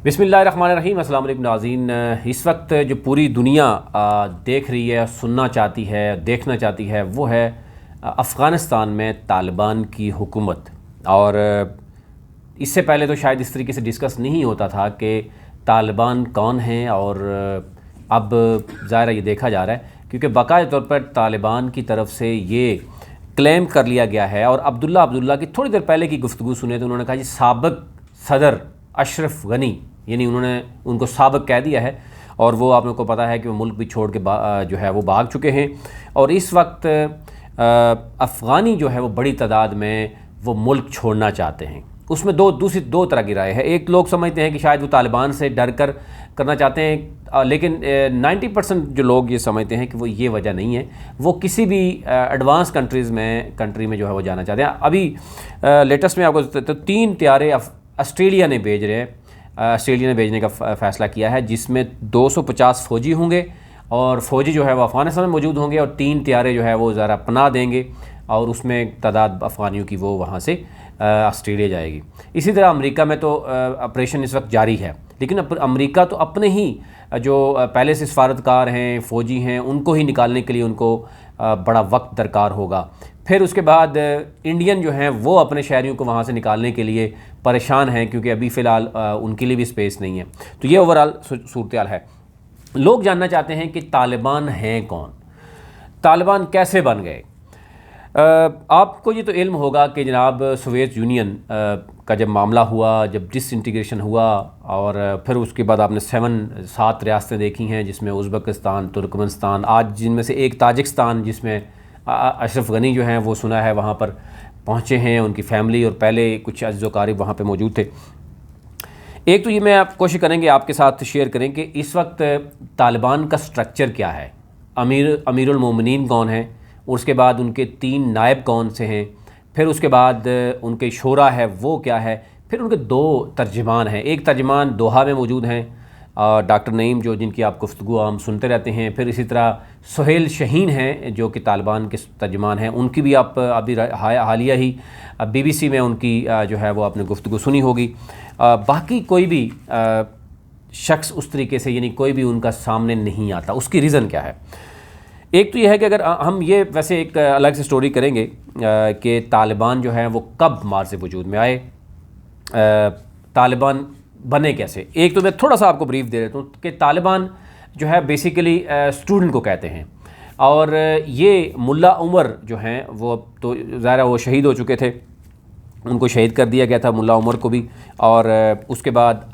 बिस्मिल्लाहिर्रहमानिर्रहीम। अस्सलाम वालेकुम नाज़रीन। इस वक्त जो पूरी दुनिया देख रही है, सुनना चाहती है, देखना चाहती है, वो है अफ़ग़ानिस्तान में तालिबान की हुकूमत। और इससे पहले तो शायद इस तरीके से डिस्कस नहीं होता था कि तालिबान कौन हैं, और अब ज़ाहिर ये देखा जा रहा है क्योंकि बाकायदा तौर पर तालिबान की तरफ से ये क्लेम कर लिया गया है। और अब्दुल्ला की थोड़ी देर पहले की गुफ्तगू सुने तो उन्होंने कहा जी साबिक़ सदर अशरफ गनी, यानी उन्होंने उनको साबिक़ कह दिया है, और वो आप लोगों को पता है कि वो मुल्क भी छोड़ के जो है वो भाग चुके हैं। और इस वक्त अफ़गानी जो है वो बड़ी तादाद में वो मुल्क छोड़ना चाहते हैं। उसमें दो तरह की राय है। एक लोग समझते हैं कि शायद वो तालिबान से डर कर करना चाहते हैं, लेकिन 90% जो लोग ये समझते हैं कि वो ये वजह नहीं है, वो किसी भी एडवांस कंट्री में जो है वो जाना चाहते हैं। अभी लेटेस्ट में आपको तो 3 तैयारे ऑस्ट्रेलिया ने भेज रहे हैं। ऑस्ट्रेलिया ने भेजने का फ़ैसला किया है, जिसमें 250 फ़ौजी होंगे, और फ़ौजी जो है वो अफ़गानिस्तान में मौजूद होंगे, और 3 तैयारे जो है वो ज़रा पनाह देंगे, और उसमें तादाद अफ़गानियों की वो वहाँ से ऑस्ट्रेलिया जाएगी। इसी तरह अमेरिका में तो ऑपरेशन इस वक्त जारी है, लेकिन अमेरिका तो अपने ही जो पहले से सफारतकार हैं, फ़ौजी हैं, उनको ही निकालने के लिए उनको बड़ा वक्त दरकार होगा। फिर उसके बाद इंडियन जो हैं वो अपने शहरियों को वहाँ से निकालने के लिए परेशान हैं, क्योंकि अभी फ़िलहाल उनके लिए भी स्पेस नहीं है। तो ये ओवरऑल सूरत है। लोग जानना चाहते हैं कि तालिबान हैं कौन, तालिबान कैसे बन गए। आपको ये तो इल्म होगा कि जनाब सोवियत यूनियन का जब मामला हुआ, जब डिसइंटीग्रेशन हुआ, और फिर उसके बाद आपने 7 रियासतें देखी हैं, जिसमें उज़्बेकिस्तान, तुर्कमेनिस्तान, आज जिनमें से एक ताजिकिस्तान, जिसमें अशरफ गनी जो हैं वो सुना है वहाँ पर पहुँचे हैं, उनकी फ़ैमिली और पहले कुछ अज़ीज़ व क़रीब वहाँ पे मौजूद थे। एक तो ये मैं आप कोशिश करेंगे आपके साथ शेयर करें कि इस वक्त तालिबान का स्ट्रक्चर क्या है, अमीरुल मोमिनीन कौन है, उसके बाद उनके 3 नायब कौन से हैं, फिर उसके बाद उनके शोरा है वो क्या है, फिर उनके 2 तर्जमान हैं। एक तर्जमान दोहा में मौजूद हैं, डॉक्टर नईम, जो जिनकी आप गुफ्तगू हम सुनते रहते हैं। फिर इसी तरह सुहेल शहीन हैं जो कि तालिबान के तर्जमान हैं, उनकी भी आप अभी हालिया ही BBC में उनकी जो है वो आपने गुफ्तगू सुनी होगी। बाकी कोई भी शख्स उस तरीके से, यानी कोई भी उनका सामने नहीं आता। उसकी रीज़न क्या है? एक तो यह है कि अगर हम ये वैसे एक अलग से स्टोरी करेंगे कि तालिबान जो है वो कब मार्ज़ वजूद में आए, तालिबान बने कैसे। एक तो मैं थोड़ा सा आपको ब्रीफ दे देता हूँ कि तालिबान जो है बेसिकली स्टूडेंट को कहते हैं, और ये मुल्ला उमर जो हैं वो तो ज़ाहिर वो शहीद हो चुके थे, उनको शहीद कर दिया गया था मुल्ला उमर को भी। और उसके बाद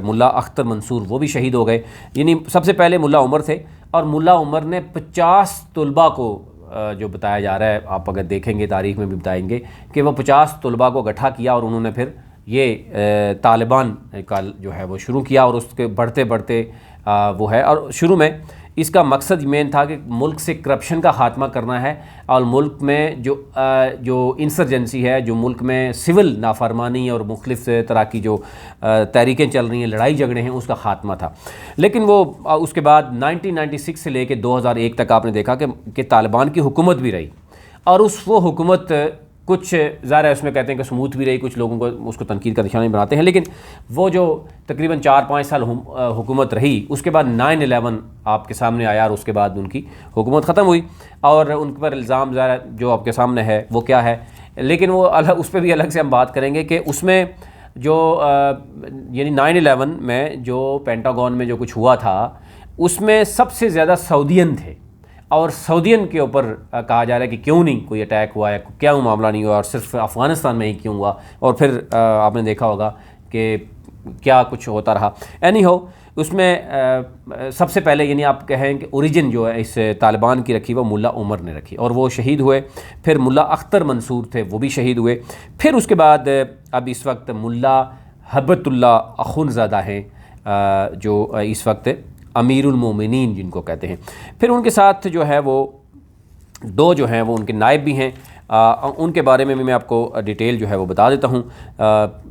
मुल्ला अख्तर मंसूर वो भी शहीद हो गए। यानी सबसे पहले मुल्ला उमर थे, और मुल्ला उमर ने 50 तलबा को जो बताया जा रहा है, आप अगर देखेंगे तारीख़ में भी बताएंगे कि वो 50 तलबा को इकट्ठा किया, और उन्होंने फिर ये तालिबान का जो है वो शुरू किया, और उसके बढ़ते बढ़ते वो है। और शुरू में इसका मकसद मेन था कि मुल्क से करप्शन का ख़ात्मा करना है, और मुल्क में जो इंसर्जेंसी है, जो मुल्क में सिविल नाफरमानी और मुख्तलिफ़ तरह की जो तहरीकें चल रही हैं, लड़ाई झगड़े हैं, उसका ख़ात्मा था। लेकिन वो उसके बाद 1996 से लेकर 2001 तक आपने देखा कि तालिबान की हुकूमत भी रही, और वो हुकूमत कुछ ज़ाहिर है उसमें कहते हैं कि स्मूथ भी रही, कुछ लोगों को उसको तनकीद का निशाना बनाते हैं, लेकिन वो जो तकरीबन 4-5 साल हुकूमत रही, उसके बाद 9/11 आपके सामने आया, और उसके बाद उनकी हुकूमत ख़त्म हुई, और उन पर इल्ज़ाम ज़ाहिर जो आपके सामने है वो क्या है। लेकिन वो अलग, उस पर भी अलग से हम बात करेंगे कि उसमें जो यानी 9/11 में जो पेंटागन में जो कुछ हुआ था, उसमें सबसे ज़्यादा सऊदियन थे, और सऊदियन के ऊपर कहा जा रहा है कि क्यों नहीं कोई अटैक हुआ है, क्या वो मामला नहीं हुआ, और सिर्फ अफ़गानिस्तान में ही क्यों हुआ। और फिर आपने देखा होगा कि क्या कुछ होता रहा। एनी हो, उसमें सबसे पहले यानी आप कहें कि ओरिजिन जो है इस तालिबान की रखी वो मुल्ला उमर ने रखी, और वो शहीद हुए। फिर मुल्ला अख्तर मंसूर थे, वो भी शहीद हुए। फिर उसके बाद अब इस वक्त मुल्ला हबतुल्ला अखुनज़ादा हैं, जो इस वक्त अमीरुल मोमिनीन जिनको कहते हैं। फिर उनके साथ जो है वो 2 जो हैं वो उनके नायब भी हैं। उनके बारे में भी मैं आपको डिटेल जो है वो बता देता हूँ,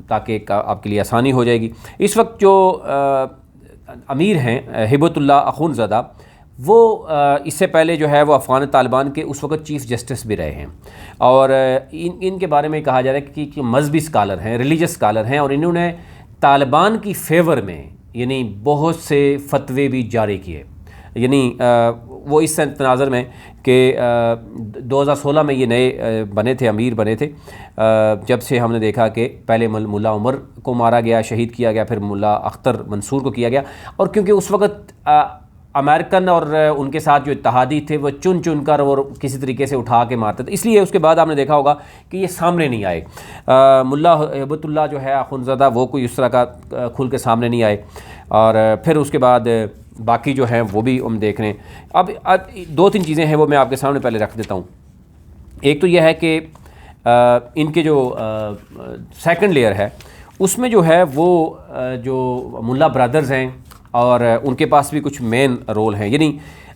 ताकि आपके लिए आसानी हो जाएगी। इस वक्त जो अमीर हैं हिबतुल्ला अखुनज़ादा, वो इससे पहले जो है वो अफ़गान तालिबान के उस वक्त चीफ़ जस्टिस भी रहे हैं, और इनके बारे में कहा जा रहा है कि मजहबी स्कॉलर हैं, रिलीजियस स्कॉलर हैं, और इन्होंने तालिबान की फेवर में यानी बहुत से फतवे भी जारी किए। यानी वो इस तनाज़र में कि 2016 में ये नए बने थे, अमीर बने थे, जब से हमने देखा कि पहले मुल्ला उमर को मारा गया, शहीद किया गया, फिर मुल्ला अख्तर मंसूर को किया गया। और क्योंकि उस वक़्त अमेरिकन और उनके साथ जो इत्तेहादी थे वो चुन चुन कर और किसी तरीके से उठा के मारते थे, इसलिए उसके बाद आपने देखा होगा कि ये सामने नहीं आए। मुल्ला हिबतुल्लाह जो है अखुंज़दा, वो कोई इस तरह का खुल के सामने नहीं आए। और फिर उसके बाद बाकी जो हैं वो भी हम देख रहे हैं। अब दो तीन चीज़ें हैं वो मैं आपके सामने पहले रख देता हूँ। एक तो यह है कि इनके जो सेकंड लेयर है उसमें जो है वो जो मुल्ला ब्रदर्स हैं और उनके पास भी कुछ मेन रोल हैं। यानी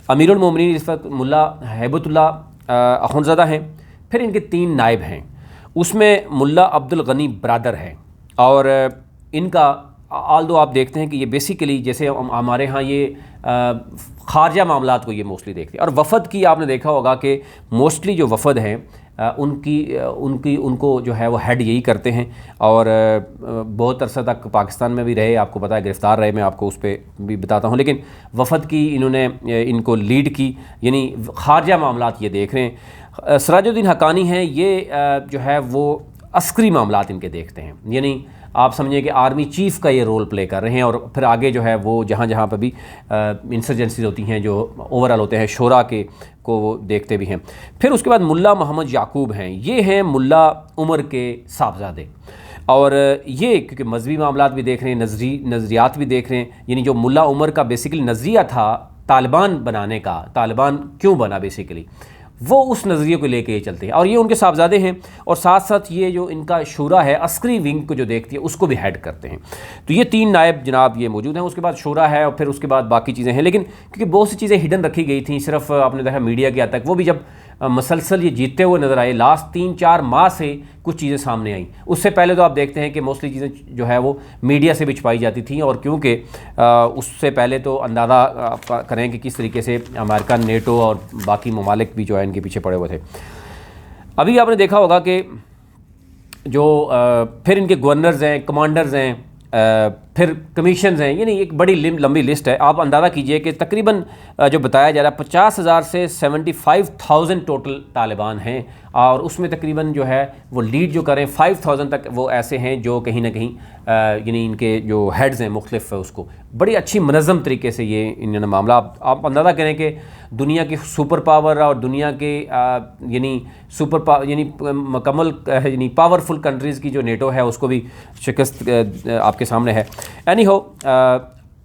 अमीरुल मोमिनीन इस वक्त मुल्ला हिबतुल्लाह अखुंज़दा हैं, फिर इनके 3 नायब हैं, उसमें मुल्ला अब्दुल गनी ब्रदर हैं। और इनका आल्दो आप देखते हैं कि ये बेसिकली जैसे हमारे यहाँ ये खारजा मामलात को ये मोस्टली देखते हैं। और वफ़द की आपने देखा होगा कि मोस्टली जो वफ़द हैं उनको जो है वो हेड यही करते हैं। और बहुत अरसा तक पाकिस्तान में भी रहे, आपको पता है, गिरफ़्तार रहे, मैं आपको उस पर भी बताता हूँ। लेकिन वफ़द की इन्होंने इनको लीड की, यानी खारजा मामलात ये देख रहे हैं। सिराजुद्दीन हक्कानी हैं, ये जो है वो अस्करी मामलात इनके देखते हैं, यानी आप समझिए कि आर्मी चीफ़ का ये रोल प्ले कर रहे हैं। और फिर आगे जो है वो जहाँ जहाँ पर भी इंसर्जेंसीज होती हैं, जो ओवरऑल होते हैं शोरा के, को वो देखते भी हैं। फिर उसके बाद मुल्ला मोहम्मद याकूब हैं, ये हैं मुल्ला उमर के साहबजादे। और ये क्योंकि मजहबी मामलात भी देख रहे हैं, नज़रियात भी देख रहे हैं। यानी जो मुल्ला उमर का बेसिकली नज़रिया था तालिबान बनाने का, तालिबान क्यों बना बेसिकली, वो उस नज़रिए को लेके ये चलते हैं। और ये उनके साहबजादे हैं। और साथ साथ ये जो इनका शूरा है, अस्करी विंग को जो देखती है, उसको भी हेड करते हैं। तो ये 3 नायब जनाब ये मौजूद हैं। उसके बाद शूरा है और फिर उसके बाद बाकी चीज़ें हैं। लेकिन क्योंकि बहुत सी चीज़ें हिडन रखी गई थी, सिर्फ आपने देखा मीडिया के हद तक, वो भी जब मसलसल ये जीतते हुए नज़र आए, लास्ट 3-4 माह से कुछ चीज़ें सामने आई। उससे पहले तो आप देखते हैं कि मोस्टली चीज़ें जो है वो मीडिया से भी छुपाई जाती थी। और क्योंकि उससे पहले तो अंदाज़ा आप करें कि किस तरीके से अमेरिका, नेटो और बाकी ममालिक भी जो है इनके पीछे पड़े हुए थे। अभी आपने देखा होगा कि जो फिर इनके गवर्नर्स हैं, कमांडर्स हैं, फिर कमीशंस हैं, यानी एक बड़ी लंबी लिस्ट है। आप अंदाज़ा कीजिए कि तकरीबन जो बताया जा रहा है 50,000 से 75,000 टोटल तालिबान हैं। और उसमें तकरीबन जो है वो लीड जो करें 5,000 तक वो ऐसे हैं जो कहीं ना कहीं यानी इनके जो हेड्स हैं मुख्तलिफ है, उसको बड़ी अच्छी मनज़्ज़म तरीके से ये इन्होंने मामला, आप अंदाज़ा करें कि दुनिया की सुपर पावर और दुनिया के यानी सुपर पावर यानी मुकम्मल यानी पावरफुल कंट्रीज़ की जो नेटो है उसको भी शिकस्त आपके सामने है। एनी हो,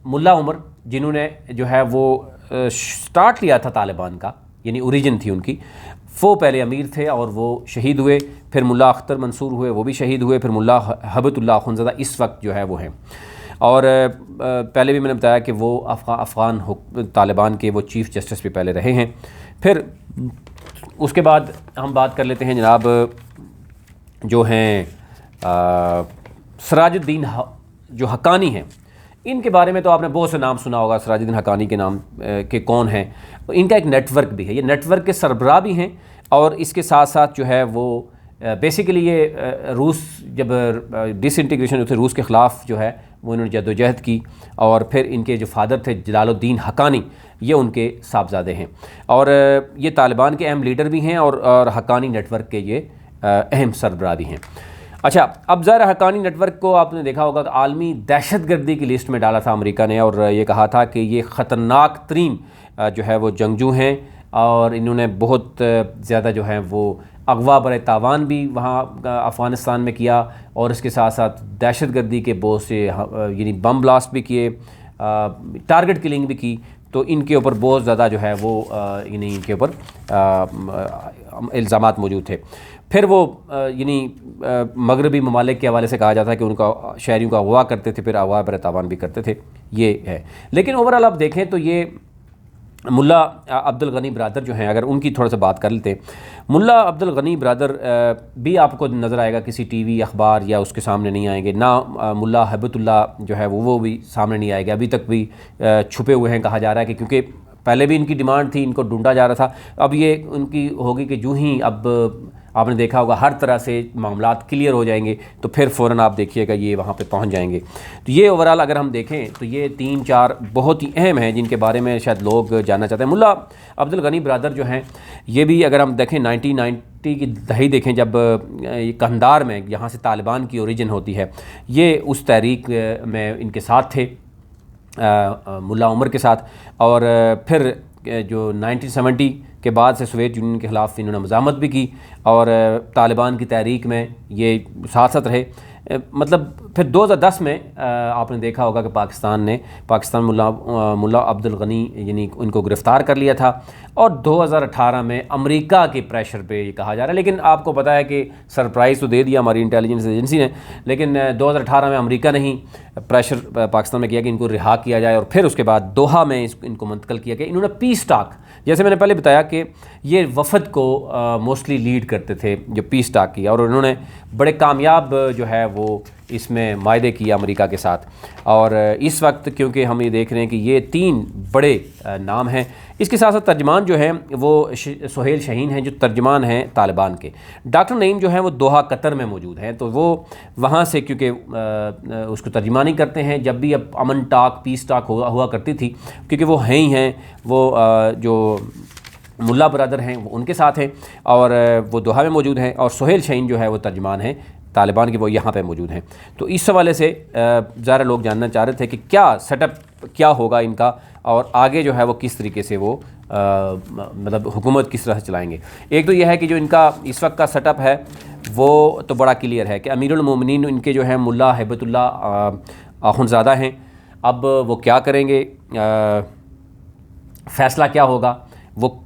मुल्ला उमर जिन्होंने जो है वो स्टार्ट लिया था तालिबान का, यानी ओरिजिन थी उनकी, वो पहले अमीर थे और वो शहीद हुए। फिर मुल्ला अख्तर मंसूर हुए, वो भी शहीद हुए। फिर मुल्ला हिबतुल्लाह अखुंज़दा इस वक्त जो है वो हैं। और पहले भी मैंने बताया कि वो अफ़गान तालिबान के वो चीफ़ जस्टिस भी पहले रहे हैं। फिर उसके बाद हम बात कर लेते हैं जनाब जो हैं सिराजुद्दीन जो हक्कानी हैं, इनके बारे में तो आपने बहुत से नाम सुना होगा। सिराजुद्दीन हक्कानी के नाम के कौन हैं, इनका एक नेटवर्क भी है, ये नेटवर्क के सरबराह भी हैं। और इसके साथ साथ जो है वो बेसिकली ये रूस जब डिसइंटीग्रेशन हुई थी, रूस के ख़िलाफ़ जो है वो इन्होंने जद्दोजहद की। और फिर इनके जो फादर थे जलालुद्दीन हक्कानी, ये उनके साहबजादे हैं। और ये तालिबान के अहम लीडर भी हैं और हक्कानी नेटवर्क के ये अहम सरबराह भी हैं। अच्छा, अब ज़रा हक्कानी नेटवर्क को आपने देखा होगा कि आलमी दहशतगर्दी की लिस्ट में डाला था अमेरिका ने। और ये कहा था कि ये ख़तरनाक तरीन जो है वो जंगजू हैं। और इन्होंने बहुत ज़्यादा जो है वो अगवा बर तावान भी वहाँ अफ़गानिस्तान में किया। और इसके साथ साथ दहशतगर्दी के बहुत से यानी बम ब्लास्ट भी किए, टारगेट किलिंग भी की। तो इनके ऊपर बहुत ज़्यादा जो है वो यानी इनके ऊपर इल्ज़ामात मौजूद थे। फिर वो यानी मगरबी ममालिक के हवाले से कहा जाता है कि उनका शहरियों का अगवा करते थे, फिर अगवा बर तावान भी करते थे, ये है। लेकिन ओवरऑल आप देखें तो ये मुल्ला अब्दुल गनी ब्रदर जो हैं, अगर उनकी थोड़ा सा बात कर लेते हैं, मुल्ला अब्दुल गनी ब्रदर भी आपको नज़र आएगा किसी टीवी अखबार या उसके सामने नहीं आएंगे ना। मुल्ला हिबतुल्लाह जो है वो भी सामने नहीं आएगा, अभी तक भी छुपे हुए हैं। कहा जा रहा है कि क्योंकि पहले भी इनकी डिमांड थी, इनको ढूंढा जा रहा था। अब ये उनकी होगी कि यूँ ही अब आपने देखा होगा हर तरह से मामलात क्लियर हो जाएंगे तो फिर फ़ौरन आप देखिएगा ये वहाँ पे पहुँच जाएंगे। तो ये ओवरऑल अगर हम देखें तो ये 3-4 बहुत ही अहम हैं जिनके बारे में शायद लोग जानना चाहते हैं। मुल्ला अब्दुल गनी ब्रदर जो हैं ये भी अगर हम देखें 1990 की दहाई देखें जब कंधार में यहाँ से तालिबान की ओरिजिन होती है, ये उस तहरीक में इनके साथ थे मुल्ला उमर के साथ। और फिर जो 1970 के बाद से सोवियत यूनियन के ख़िलाफ़ इन्होंने मज़ामत भी की और तालिबान की तहरीक में ये साथ साथ रहे। मतलब फिर 2010 में आपने देखा होगा कि पाकिस्तान मुल्ला अब्दुल गनी यानी उनको गिरफ़्तार कर लिया था और 2018 में अमेरिका के प्रेशर पे ये कहा जा रहा है। लेकिन आपको पता है कि सरप्राइज़ तो दे दिया हमारी इंटेलिजेंस एजेंसी ने, लेकिन 2018 में अमेरिका ने ही प्रेशर पाकिस्तान में किया कि इनको रिहा किया जाए और फिर उसके बाद दोहा में इनको मुंतकिल किया गया। इन्होंने पीस टॉक, जैसे मैंने पहले बताया कि ये वफ़द को मोस्टली लीड करते थे जो पीस टॉक किया, और उन्होंने बड़े कामयाब जो है वो इसमें मायदे किया अमेरिका के साथ। और इस वक्त क्योंकि हम ये देख रहे हैं कि ये 3 बड़े नाम हैं, इसके साथ साथ तर्जमान जो हैं वो सुहेल शाहीन हैं जो तर्जमान हैं तालिबान के। डॉक्टर नईम जो हैं वो दोहा कतर में मौजूद हैं, तो वो वहाँ से क्योंकि उसको तर्जमानी करते हैं जब भी अब अमन टॉक पीस टॉक हुआ करती थी, क्योंकि वो हैं ही हैं वो जो मुल्ला ब्रदर हैं वो उनके साथ हैं और वो दोहा में मौजूद हैं, और सुहेल शाहीन जो है वो तर्जमान हैं तालिबान के, वो यहाँ पे मौजूद हैं। तो इस हवाले से ज़्यादा लोग जानना चाह रहे थे कि क्या सेटअप क्या होगा इनका और आगे जो है वो किस तरीके से वो मतलब हुकूमत किस तरह से चलाएंगे। एक तो यह है कि जो इनका इस वक्त का सेटअप है वो तो बड़ा क्लियर है कि अमीरुल मोमिनीन इनके जो है मुल्ला हिबतुल्ला अखुंज़ादा हैं। अब वो क्या करेंगे, फ़ैसला क्या होगा, वो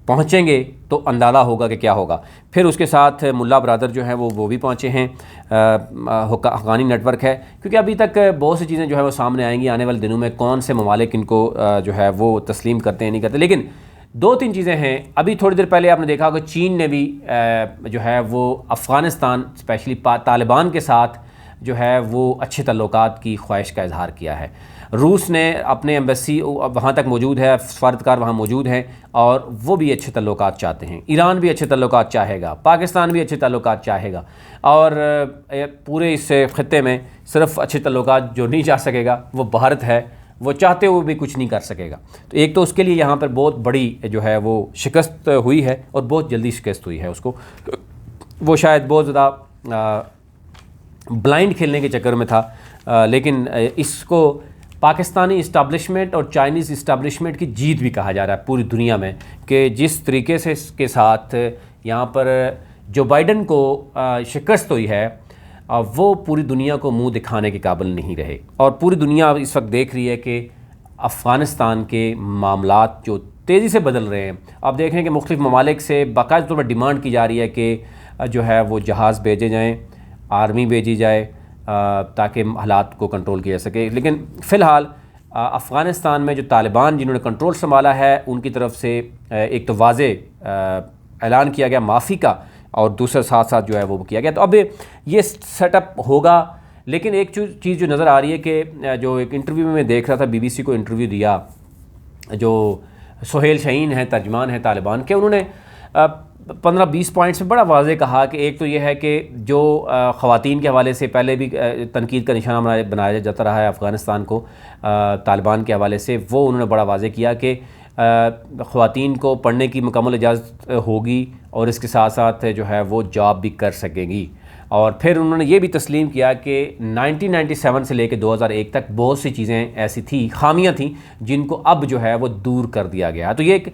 पहुँचेंगे तो अंदाज़ा होगा कि क्या होगा। फिर उसके साथ मुल्ला ब्रदर जो हैं वो भी पहुँचे हैं, हक़ानी नेटवर्क है, क्योंकि अभी तक बहुत सी चीज़ें जो है वो सामने आएंगी आने वाले दिनों में, कौन से ममालिक इनको जो है वो तस्लीम करते हैं नहीं करते। लेकिन 2-3 चीज़ें हैं। अभी थोड़ी देर पहले आपने देखा कि चीन ने भी जो है वो अफ़गानिस्तान स्पेशली तालिबान के साथ जो है वो अच्छे तल्लुकात की ख्वाहिश का इजहार किया है। रूस ने अपने एम्बेसी वहाँ तक मौजूद है, सफारतकार वहाँ मौजूद हैं और वो भी अच्छे तल्लुकात चाहते हैं। ईरान भी अच्छे तल्लुकात चाहेगा, पाकिस्तान भी अच्छे तल्लुकात चाहेगा, और पूरे इस ख़ित्ते में सिर्फ अच्छे तल्लुकात जो नहीं चाह सकेगा वो भारत है, वो चाहते हुए भी कुछ नहीं कर सकेगा। तो एक तो उसके लिए यहाँ पर बहुत बड़ी जो है वो शिकस्त हुई है और बहुत जल्दी शिकस्त हुई है उसको। वो शायद बहुत ज़्यादा ब्लाइंड खेलने के चक्कर में था, लेकिन इसको पाकिस्तानी इस्टैब्लिशमेंट और चाइनीज़ इस्टैब्लिशमेंट की जीत भी कहा जा रहा है पूरी दुनिया में, कि जिस तरीके से इसके साथ यहाँ पर जो बाइडन को शिकस्त हुई है वो पूरी दुनिया को मुंह दिखाने के काबिल नहीं रहे। और पूरी दुनिया इस वक्त देख रही है कि अफ़गानिस्तान के मामलात जो तेज़ी से बदल रहे हैं। आप देख रहे हैं कि मुख्तलिफ ममालिक से बाकायदा तौर पर डिमांड की जा रही है कि जो है वो जहाज़ भेजे जाएँ, आर्मी भेजी जाए ताकि हालात को कंट्रोल किया जा सके। लेकिन फ़िलहाल अफ़गानिस्तान में जो तालिबान जिन्होंने कंट्रोल संभाला है उनकी तरफ से एक तो वाज़े ऐलान किया गया माफ़ी का, और दूसरे साथ साथ जो है वो किया गया। तो अब ये सेटअप होगा। लेकिन एक चीज़ जो नज़र आ रही है कि जो एक इंटरव्यू में मैं देख रहा था, BBC को इंटरव्यू दिया जो सुहेल शाहीन हैं तर्जमान हैं तालिबान के, उन्होंने 15-20 पॉइंट्स में बड़ा वाज़े कहा कि एक तो ये है कि जो ख़वातीन के हवाले से पहले भी तनकीद का निशाना बनाया जाता रहा है अफ़गानिस्तान को तालिबान के हवाले से, वो उन्होंने बड़ा वाज़े किया कि ख़वातीन को पढ़ने की मुकम्मल इजाज़त होगी और इसके साथ साथ जो है वो जॉब भी कर सकेंगी। और फिर उन्होंने ये भी तस्लीम किया कि 1997 से लेकर 2001 तक बहुत सी चीज़ें ऐसी थी, खामियां थी, जिनको अब जो है वो दूर कर दिया गया। तो ये एक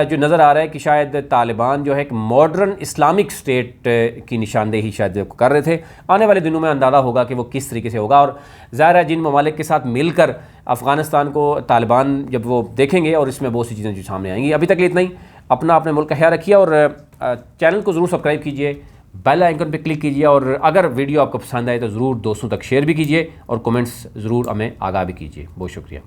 जो नज़र आ रहा है कि शायद तालिबान जो है एक मॉडर्न इस्लामिक स्टेट की निशानदेही शायद कर रहे थे। आने वाले दिनों में अंदाज़ा होगा कि वो किस तरीके से होगा। और ज़ाहिर है जिन ममालिक के साथ मिलकर अफ़गानिस्तान को तालिबान जब वो देखेंगे और इसमें बहुत सी चीज़ें जो सामने आएंगी। अभी तक इतना ही। अपने मुल्क का ख्याल रखिए और चैनल को ज़रूर सब्सक्राइब कीजिए, बेल आइकन पर क्लिक कीजिए, और अगर वीडियो आपको पसंद आए तो ज़रूर दोस्तों तक शेयर भी कीजिए और कमेंट्स ज़रूर हमें आगाह भी कीजिए। बहुत शुक्रिया।